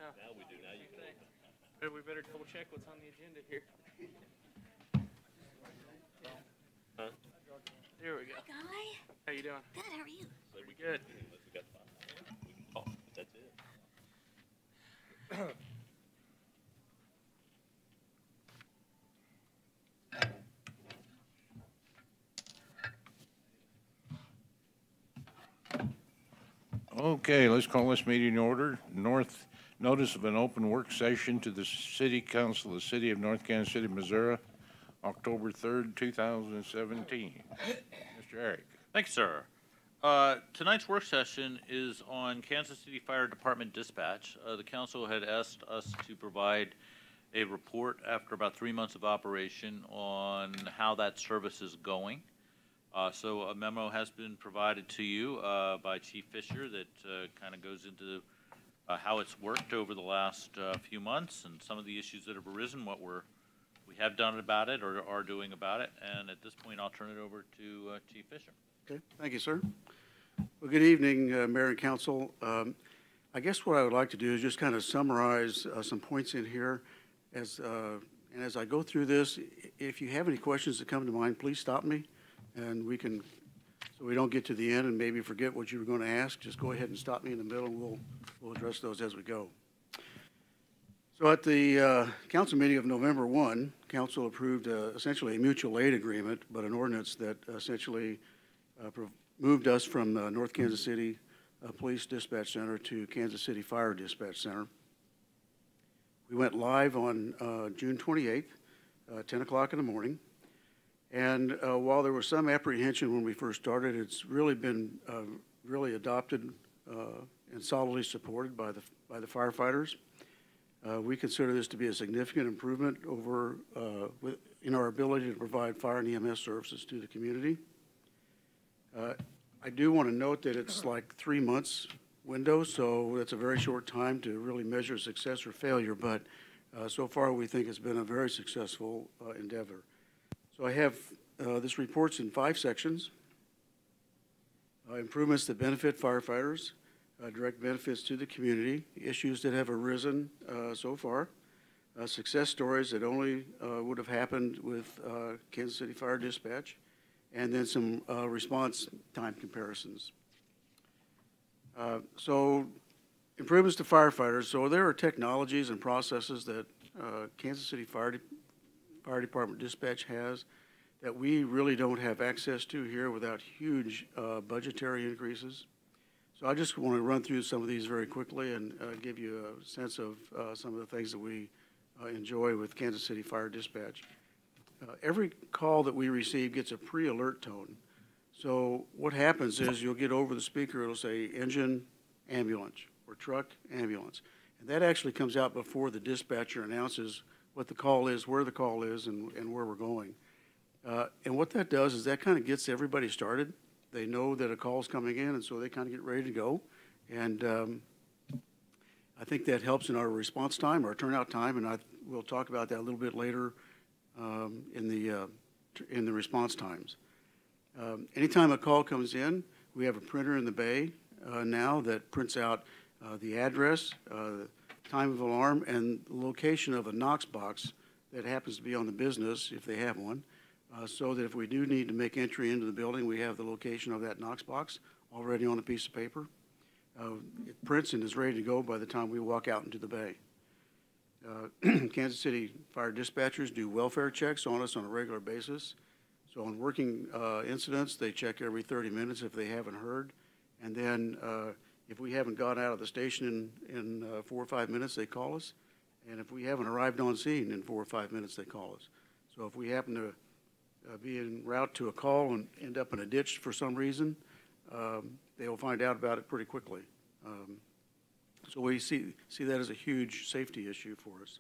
Now we do. Now you can open. We better double check what's on the agenda here. Huh? There we go. Guy? How you doing? Good, how are you? So we Good. Unless we got 5. Oh, that's it. Okay, let's call this meeting in order. Notice of an open work session to the City Council of the City of North Kansas City, Missouri, October 3rd, 2017. Mr. Eric. Thank you, sir. Tonight's work session is on Kansas City Fire Department dispatch. The council had asked us to provide a report after about 3 months of operation on how that service is going. So a memo has been provided to you by Chief Fisher that kind of goes into how it's worked over the last few months and some of the issues that have arisen, what we have done about it or are doing about it. And at this point, I'll turn it over to Chief Fisher. Okay, thank you, sir. Well, good evening, Mayor and Council. I guess what I would like to do is just kind of summarize some points in here. And as I go through this, if you have any questions that come to mind, please stop me, and so we don't get to the end and maybe forget what you were going to ask. Just go ahead and stop me in the middle, and we'll address those as we go. So at the council meeting of November 1, council approved essentially a mutual aid agreement, but an ordinance that essentially moved us from North Kansas City Police Dispatch Center to Kansas City Fire Dispatch Center. We went live on June 28th, 10 o'clock in the morning. And while there was some apprehension when we first started, it's really been really adopted and solidly supported by the firefighters. We consider this to be a significant improvement over in our ability to provide fire and EMS services to the community. I do want to note that it's like 3 months window, so that's a very short time to really measure success or failure, but so far we think it's been a very successful endeavor. So I have this report's in 5 sections. Improvements that benefit firefighters, direct benefits to the community, issues that have arisen so far, success stories that only would have happened with Kansas City Fire Dispatch, and then some response time comparisons. So improvements to firefighters. So there are technologies and processes that Kansas City Fire Department Dispatch has that we really don't have access to here without huge budgetary increases. So I just want to run through some of these very quickly and give you a sense of some of the things that we enjoy with Kansas City Fire Dispatch. Every call that we receive gets a pre-alert tone. So what happens is you'll get over the speaker, it'll say engine, ambulance, or truck, ambulance. And that actually comes out before the dispatcher announces what the call is, where the call is, and where we're going. And what that does is that kind of gets everybody started. They know that a call is coming in, and so they kind of get ready to go. And I think that helps in our response time, our turnout time, and we'll talk about that a little bit later in the response times. Anytime a call comes in, we have a printer in the bay now that prints out the address, the time of alarm, and the location of a Knox box that happens to be on the business, if they have one, so that if we do need to make entry into the building, we have the location of that Knox box already on a piece of paper. It prints and is ready to go by the time we walk out into the bay. Kansas City Fire Dispatchers do welfare checks on us on a regular basis. So on working incidents, they check every 30 minutes if they haven't heard. And then if we haven't got out of the station in 4 or 5 minutes, they call us. And if we haven't arrived on scene in 4 or 5 minutes, they call us. So if we happen to be en route to a call and end up in a ditch for some reason, they will find out about it pretty quickly. So we see that as a huge safety issue for us.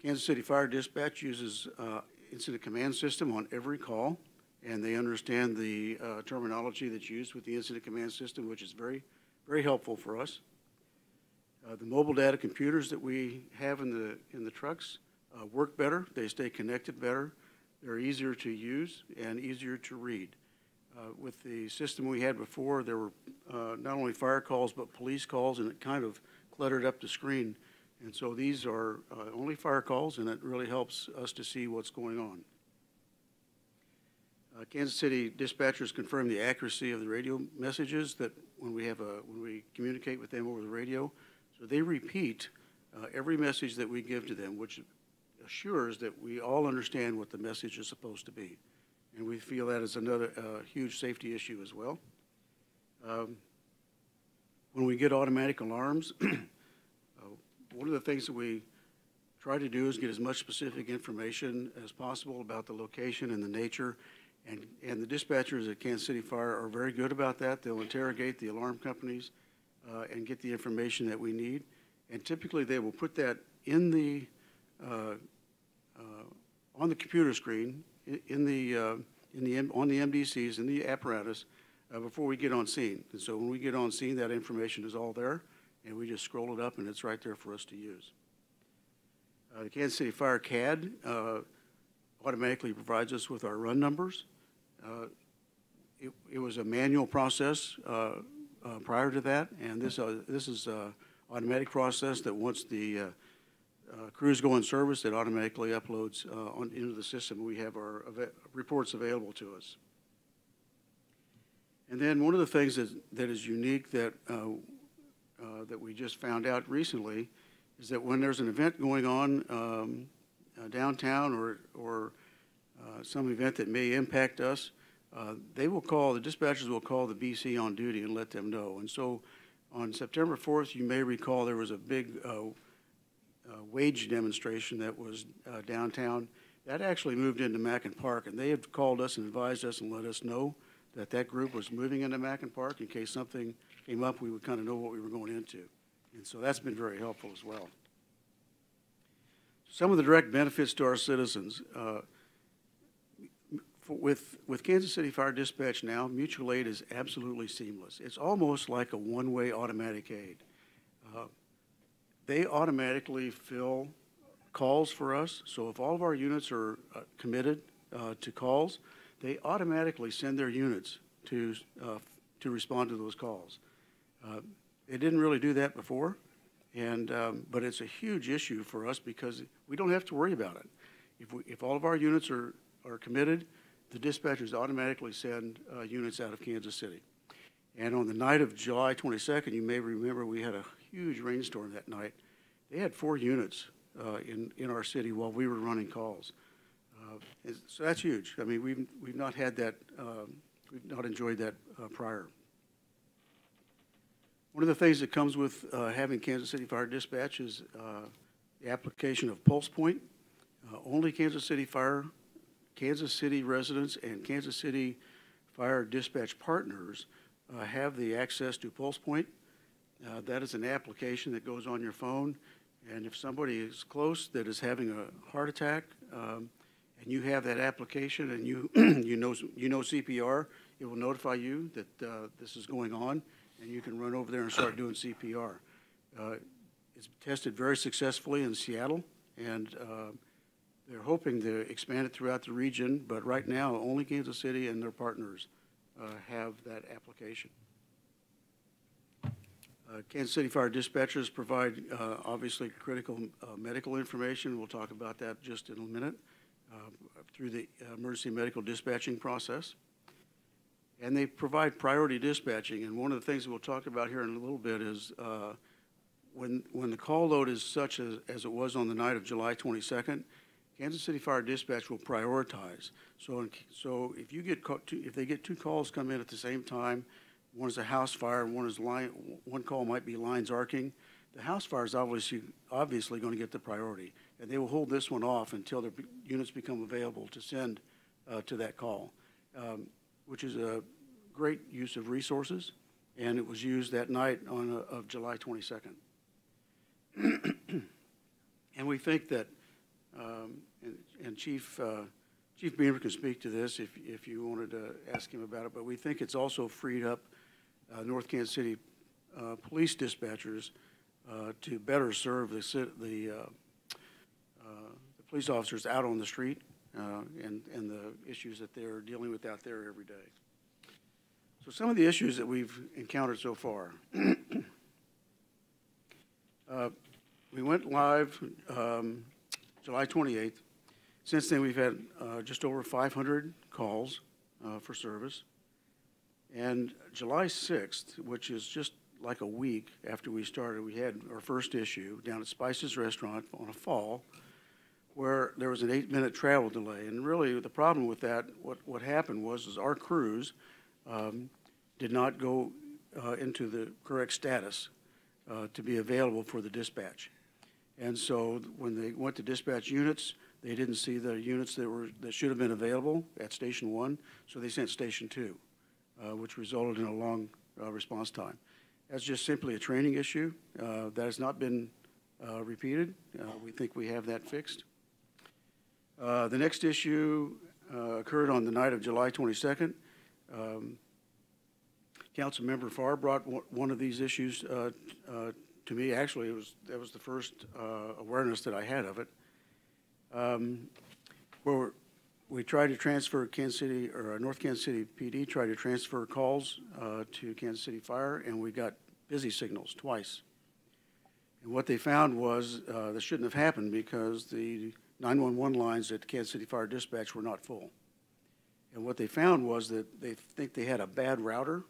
Kansas City Fire Dispatch uses incident command system on every call, and they understand the terminology that's used with the incident command system, which is very, very helpful for us. The mobile data computers that we have in the trucks work better. They stay connected better. They're easier to use and easier to read. With the system we had before, there were not only fire calls but police calls, and it kind of cluttered up the screen. And so these are only fire calls, and it really helps us to see what's going on. Kansas City dispatchers confirm the accuracy of the radio messages that when we communicate with them over the radio. So they repeat every message that we give to them, which assures that we all understand what the message is supposed to be. And we feel that is another huge safety issue as well. When we get automatic alarms, one of the things that we try to do is get as much specific information as possible about the location and the nature. And the dispatchers at Kansas City Fire are very good about that. They'll interrogate the alarm companies and get the information that we need. And typically they will put that in the on the computer screen on the MDCs, in the apparatus, before we get on scene. And so when we get on scene, that information is all there, and we just scroll it up, and it's right there for us to use. The Kansas City Fire CAD automatically provides us with our run numbers. It was a manual process prior to that, and this is an automatic process that once the crews go in service, it automatically uploads into the system. We have our reports available to us. And then one of the things that is unique that we just found out recently is that when there's an event going on downtown or some event that may impact us, the dispatchers will call the BC on duty and let them know. And so on September 4th, you may recall there was a big wage demonstration that was downtown. That actually moved into Mackin Park, and they have called us and advised us and let us know that that group was moving into Mackin Park. In case something came up, we would kind of know what we were going into. And so that's been very helpful as well. Some of the direct benefits to our citizens. With Kansas City Fire Dispatch now, mutual aid is absolutely seamless. It's almost like a one-way automatic aid. They automatically fill calls for us. So if all of our units are committed to calls, they automatically send their units to respond to those calls. They didn't really do that before, but it's a huge issue for us because we don't have to worry about it. If all of our units are committed, the dispatchers automatically send units out of Kansas City. And on the night of July 22nd, you may remember we had a huge rainstorm that night. They had 4 units in our city while we were running calls. So that's huge. I mean, we've not had that, we've not enjoyed that prior. One of the things that comes with having Kansas City Fire Dispatch is the application of Pulse Point. Only Kansas City Fire, Kansas City residents, and Kansas City Fire Dispatch partners have the access to Pulse Point. That is an application that goes on your phone, and if somebody is close that is having a heart attack, and you have that application and you you know CPR, it will notify you that this is going on, and you can run over there and start doing CPR. It's tested very successfully in Seattle, and they're hoping to expand it throughout the region, but right now only Kansas City and their partners have that application. Kansas City Fire Dispatchers provide obviously critical medical information. We'll talk about that just in a minute through the emergency medical dispatching process. And they provide priority dispatching. And one of the things that we'll talk about here in a little bit is when the call load is such as it was on the night of July 22nd, Kansas City Fire Dispatch will prioritize. So if they get 2 calls come in at the same time, one is a house fire and one call might be lines arcing, the house fire is obviously going to get the priority. And they will hold this one off until their units become available to send to that call, which is a great use of resources. And it was used that night of July 22nd. And we think that, and Chief Beamer can speak to this if you wanted to ask him about it, but we think it's also freed up North Kansas City police dispatchers to better serve the police officers out on the street and the issues that they're dealing with out there every day. So some of the issues that we've encountered so far. We went live July 28th. Since then, we've had just over 500 calls for service. And July 6th, which is just like a week after we started, we had our first issue down at Spice's Restaurant on a fall where there was an 8-minute travel delay. And really, the problem with that, what happened was our crews did not go into the correct status to be available for the dispatch. And so when they went to dispatch units, they didn't see the units that should have been available at Station 1, so they sent Station 2, which resulted in a long response time. That's just simply a training issue. That has not been repeated. We think we have that fixed. The next issue occurred on the night of July 22nd. Councilmember Farr brought one of these issues to me. Actually, that was the first awareness that I had of it. Where we tried to transfer Kansas City, or North Kansas City PD tried to transfer calls to Kansas City Fire, and we got busy signals twice. And what they found was that shouldn't have happened because the 911 lines at Kansas City Fire Dispatch were not full. And what they found was that they think they had a bad router.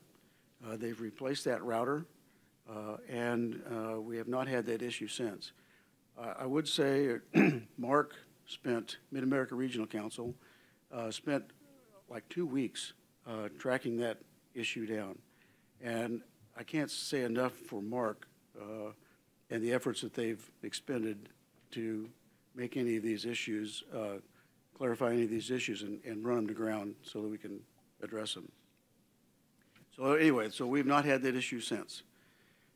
They've replaced that router, and we have not had that issue since. I would say Mark Mid-America Regional Council spent like 2 weeks tracking that issue down. And I can't say enough for Mark and the efforts that they've expended to make any of these issues, clarify any of these issues and run them to ground so that we can address them. So anyway, so we've not had that issue since.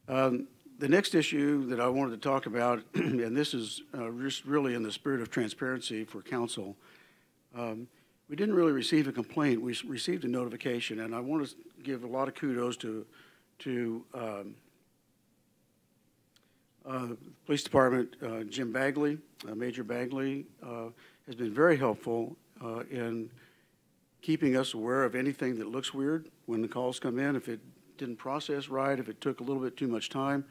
The next issue that I wanted to talk about, and this is just really in the spirit of transparency for council, we didn't really receive a complaint. We received a notification, and I want to give a lot of kudos to Police Department. Jim Bagley, Major Bagley, has been very helpful in keeping us aware of anything that looks weird when the calls come in. If it didn't process right, if it took a little bit too much time,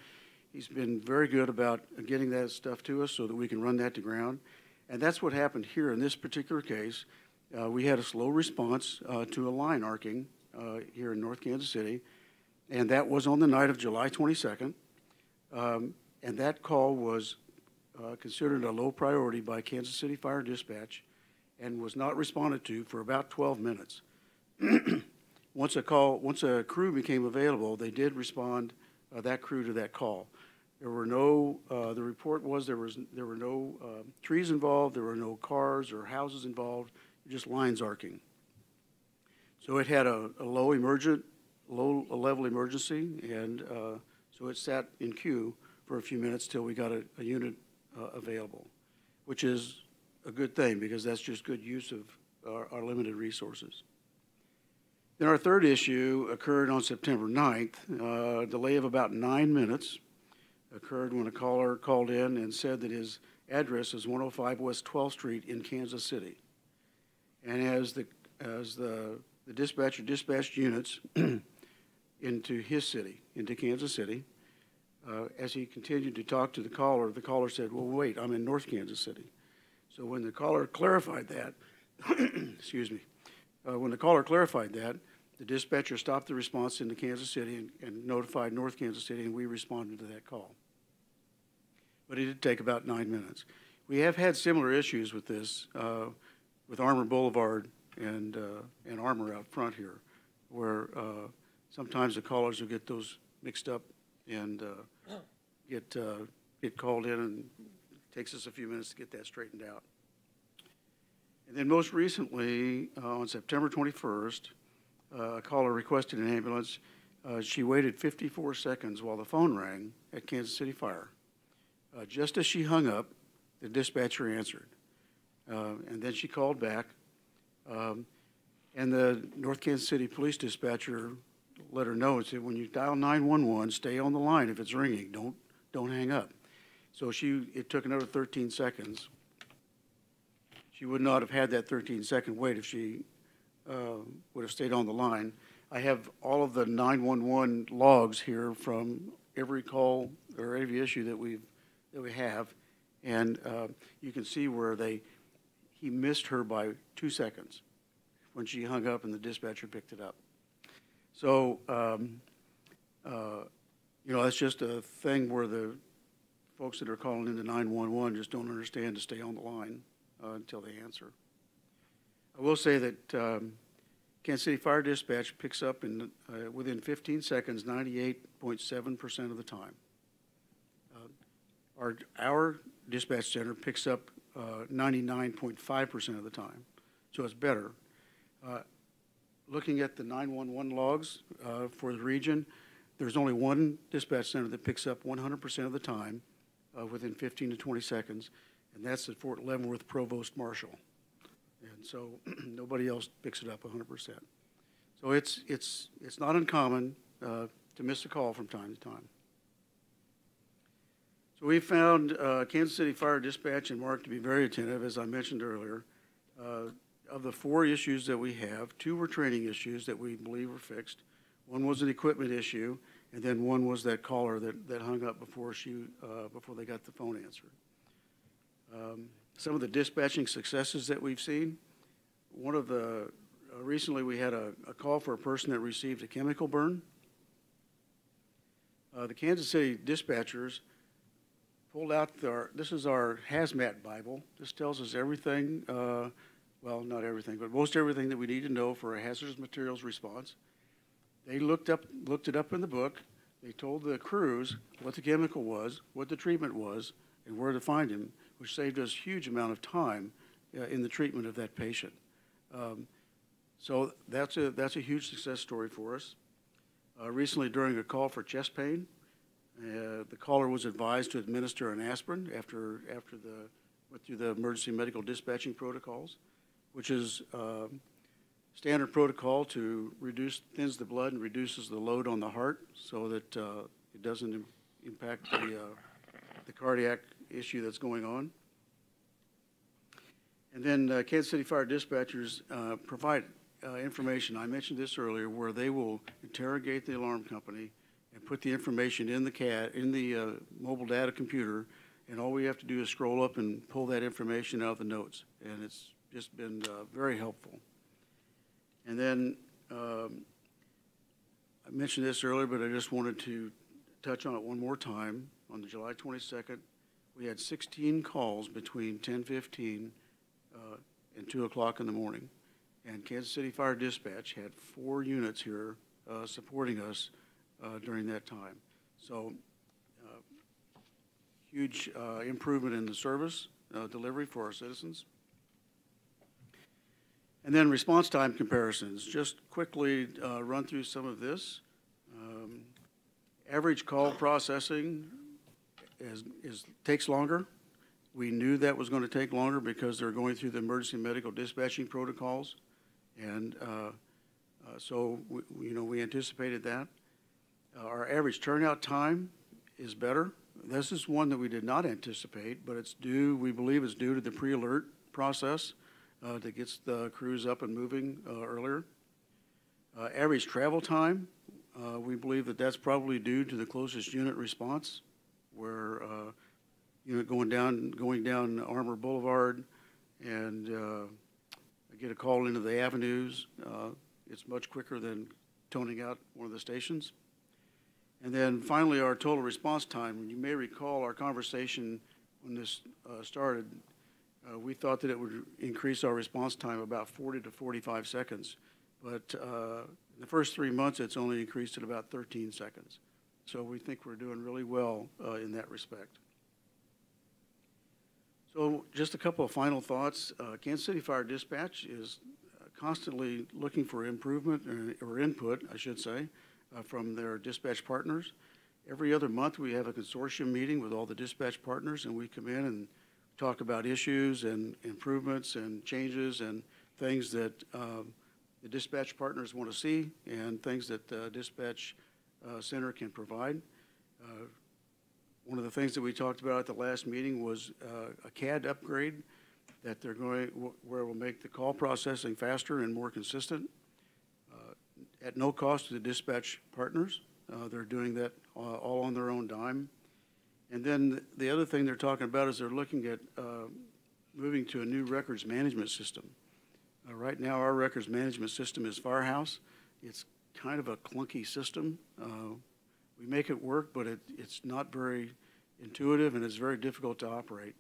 he's been very good about getting that stuff to us so that we can run that to ground. And that's what happened here in this particular case. We had a slow response to a line arcing here in North Kansas City, and that was on the night of July 22nd. And that call was considered a low priority by Kansas City Fire Dispatch and was not responded to for about 12 minutes. Once a crew became available, they did respond, that crew, to that call. There were no, the report was there were no trees involved, there were no cars or houses involved, just lines arcing. So it had a low level emergency, and so it sat in queue for a few minutes till we got a unit available, which is a good thing because that's just good use of our limited resources. Then our third issue occurred on September 9th. A delay of about 9 minutes occurred when a caller called in and said that his address is 105 West 12th Street in Kansas City. And as the dispatcher dispatched units into his city, into Kansas City, as he continued to talk to the caller said, "Well, wait, I'm in North Kansas City." So when the caller clarified that, excuse me, when the caller clarified that, the dispatcher stopped the response into Kansas City and notified North Kansas City, and we responded to that call. But it did take about 9 minutes. We have had similar issues with this, with Armour Boulevard and Armour out front here, where sometimes the callers will get those mixed up and get called in, and it takes us a few minutes to get that straightened out. And then most recently, on September 21st, a caller requested an ambulance. She waited 54 seconds while the phone rang at Kansas City Fire. Just as she hung up, the dispatcher answered. And then she called back, and the North Kansas City Police dispatcher let her know and said, "When you dial 911, stay on the line if it's ringing. Don't hang up." So it took another 13 seconds. She would not have had that 13-second wait if she would have stayed on the line. I have all of the 911 logs here from every call or every issue that we have, and you can see where he missed her by 2 seconds when she hung up and the dispatcher picked it up. So, that's just a thing where the folks that are calling into 911 just don't understand to stay on the line until they answer. I will say that Kansas City Fire Dispatch picks up within 15 seconds 98.7% of the time. Our dispatch center picks up 99.5% of the time, so it's better. Looking at the 911 logs for the region, there's only one dispatch center that picks up 100% of the time within 15 to 20 seconds, and that's at Fort Leavenworth Provost Marshall. And so nobody else picks it up 100%. So it's not uncommon to miss a call from time to time. So we found Kansas City Fire Dispatch and Mark to be very attentive, as I mentioned earlier. Of the 4 issues that we have, 2 were training issues that we believe were fixed. One was an equipment issue, and then one was that caller that hung up before they got the phone answered. Some of the dispatching successes that we've seen, one of the, recently we had a call for a person that received a chemical burn. The Kansas City dispatchers pulled out this is our hazmat Bible. This tells us everything, well, not everything, but most everything that we need to know for a hazardous materials response. They looked it up in the book. They told the crews what the chemical was, what the treatment was, and where to find him, which saved us a huge amount of time in the treatment of that patient. So that's a huge success story for us. Recently, during a call for chest pain, the caller was advised to administer an aspirin after went through the emergency medical dispatching protocols, which is standard protocol to thins the blood and reduces the load on the heart so that it doesn't impact the cardiac issue that's going on. And then Kansas City Fire Dispatchers provide information, I mentioned this earlier, where they will interrogate the alarm company and put the information in the mobile data computer, and all we have to do is scroll up and pull that information out of the notes, and it's just been very helpful. And then I mentioned this earlier, but I just wanted to touch on it one more time. On July 22nd, we had 16 calls between 10:15 and 2 o'clock in the morning, and Kansas City Fire Dispatch had 4 units here supporting us during that time. So huge improvement in the service delivery for our citizens. And then response time comparisons. Just quickly run through some of this. Average call processing takes longer. We knew that was going to take longer because they're going through the emergency medical dispatching protocols, and so we anticipated that. Our average turnout time is better. This is one that we did not anticipate, but we believe it's due to the pre-alert process that gets the crews up and moving earlier. Average travel time, we believe that's probably due to the closest unit response, where unit going down Armour Boulevard and get a call into the avenues. It's much quicker than toning out one of the stations. And then finally, our total response time. You may recall our conversation when this started. We thought that it would increase our response time about 40 to 45 seconds. But in the first 3 months, it's only increased at about 13 seconds. So we think we're doing really well in that respect. So just a couple of final thoughts. Kansas City Fire Dispatch is constantly looking for improvement or input, I should say, from their dispatch partners. Every other month we have a consortium meeting with all the dispatch partners, and we come in and talk about issues and improvements and changes and things that the dispatch partners want to see and things that the dispatch center can provide. One of the things that we talked about at the last meeting was a CAD upgrade that where it will make the call processing faster and more consistent. at no cost to the dispatch partners. They're doing that all on their own dime. And then the other thing they're talking about is they're looking at moving to a new records management system. Right now, our records management system is Firehouse. It's kind of a clunky system. We make it work, but it's not very intuitive and it's very difficult to operate.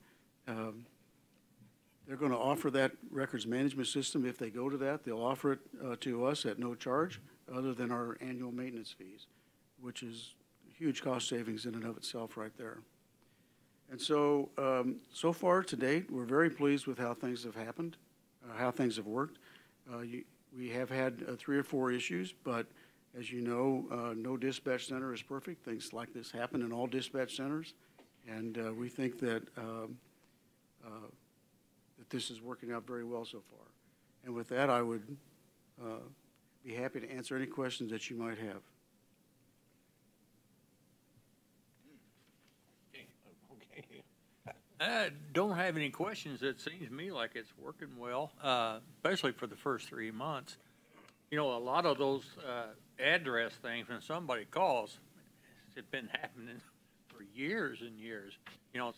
They're going to offer that records management system. If they go to that, they'll offer it to us at no charge other than our annual maintenance fees, which is huge cost savings in and of itself right there. And so, so far to date, we're very pleased with how things have happened, how things have worked. We have had 3 or 4 issues, but as you know, no dispatch center is perfect. Things like this happen in all dispatch centers, and we think that that this is working out very well so far. And with that, I would be happy to answer any questions that you might have. I don't have any questions. It seems to me like it's working well, especially for the first 3 months. You know, a lot of those address things, when somebody calls, it's been happening for years and years. You know,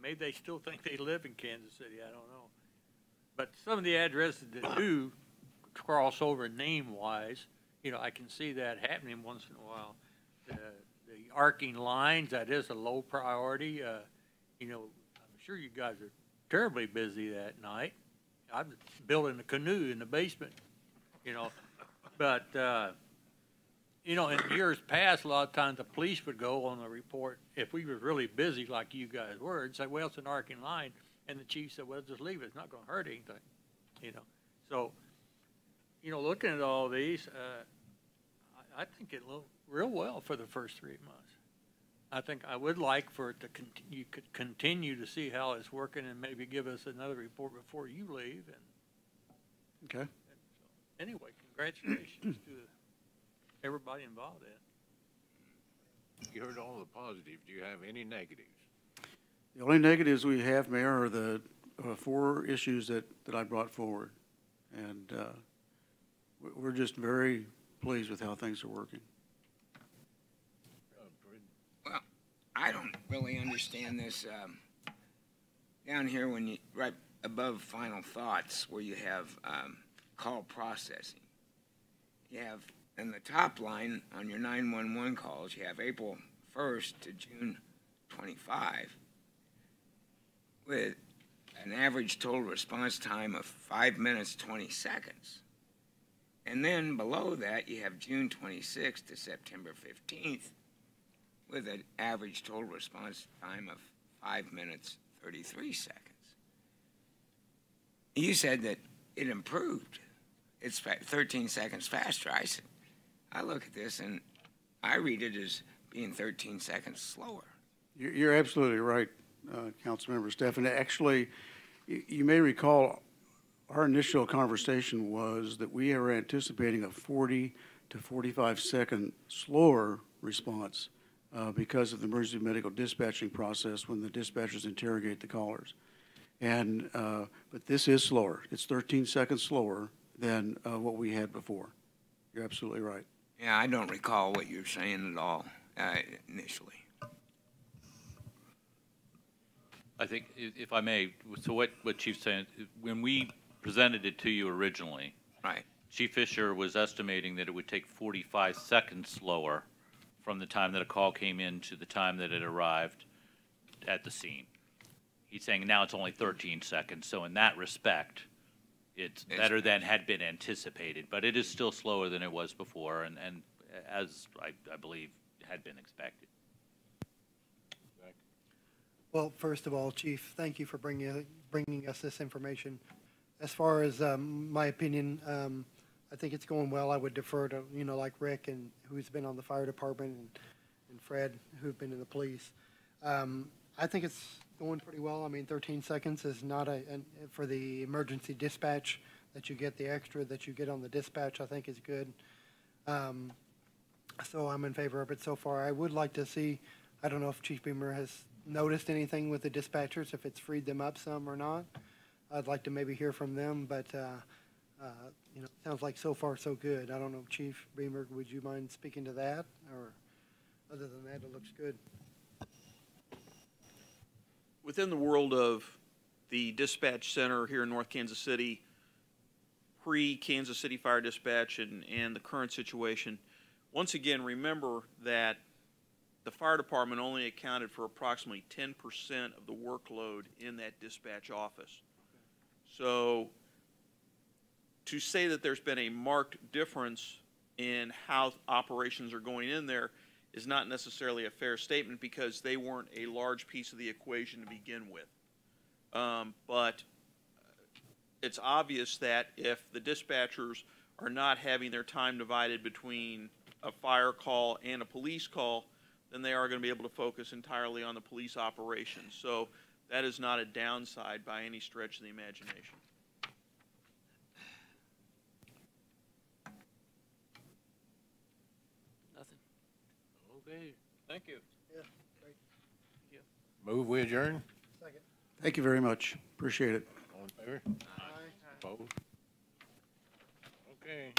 maybe they still think they live in Kansas City. I don't know. But some of the addresses that do cross over name-wise, you know, I can see that happening once in a while. The arcing lines, that is a low priority. You know, I'm sure you guys are terribly busy that night. I'm building a canoe in the basement, you know. But, you know, in years past, a lot of times the police would go on the report if we were really busy like you guys were and say, well, it's an arcing line. And the chief said, well, just leave it. It's not going to hurt anything, you know. So, you know, looking at all these, I think it looked real well for the first 3 months. I think I would like for it to you could continue to see how it's working and maybe give us another report before you leave. And, Okay. and so, anyway, congratulations to everybody involved in it. You heard all the positives. Do you have any negatives? The only negatives we have, Mayor, are the 4 issues that I brought forward. And we're just very pleased with how things are working. Well, I don't really understand this down here when you, right above final thoughts where you have call processing. You have, in the top line on your 911 calls, you have April 1st to June 25 with an average total response time of 5 minutes, 20 seconds. And then below that, you have June 26th to September 15th with an average total response time of 5 minutes, 33 seconds. You said that it improved. It's 13 seconds faster. I look at this and I read it as being 13 seconds slower. You're absolutely right, Councilmember Stephan. Actually, you may recall our initial conversation was that we were anticipating a 40 to 45 second slower response because of the emergency medical dispatching process when the dispatchers interrogate the callers. And but this is slower. It's 13 seconds slower than what we had before. You're absolutely right. Yeah, I don't recall what you're saying at all initially. I think, if I may, so what Chief's saying, when we presented it to you originally, Right. Chief Fisher was estimating that it would take 45 seconds slower from the time that a call came in to the time that it arrived at the scene. He's saying now it's only 13 seconds, so in that respect, it's better than had been anticipated, but it is still slower than it was before, and as I believe had been expected. Well, first of all, Chief, thank you for bringing us this information. As far as my opinion, I think it's going well. I would defer to, you know, like Rick and who's been on the fire department and Fred, who've been in the police. I think it's going pretty well. I mean, 13 seconds is not for the emergency dispatch that you get, the extra that you get on the dispatch, I think is good. So I'm in favor of it so far. I would like to see, I don't know if Chief Beamer has noticed anything with the dispatchers, if it's freed them up some or not. I'd like to maybe hear from them, but You know, sounds like so far so good. I don't know, Chief Beamer, would you mind speaking to that? Or, other than that, it looks good. Within the world of the dispatch center here in North Kansas City, pre-Kansas City Fire Dispatch and the current situation, once again, remember that the fire department only accounted for approximately 10% of the workload in that dispatch office. So to say that there's been a marked difference in how operations are going in there is not necessarily a fair statement because they weren't a large piece of the equation to begin with. But it's obvious that if the dispatchers are not having their time divided between a fire call and a police call, then they are going to be able to focus entirely on the police operations. So that is not a downside by any stretch of the imagination. Nothing. Okay, thank you. Move, we adjourn? Second. Thank you very much. Appreciate it. All in favor? Aye. Opposed? Okay.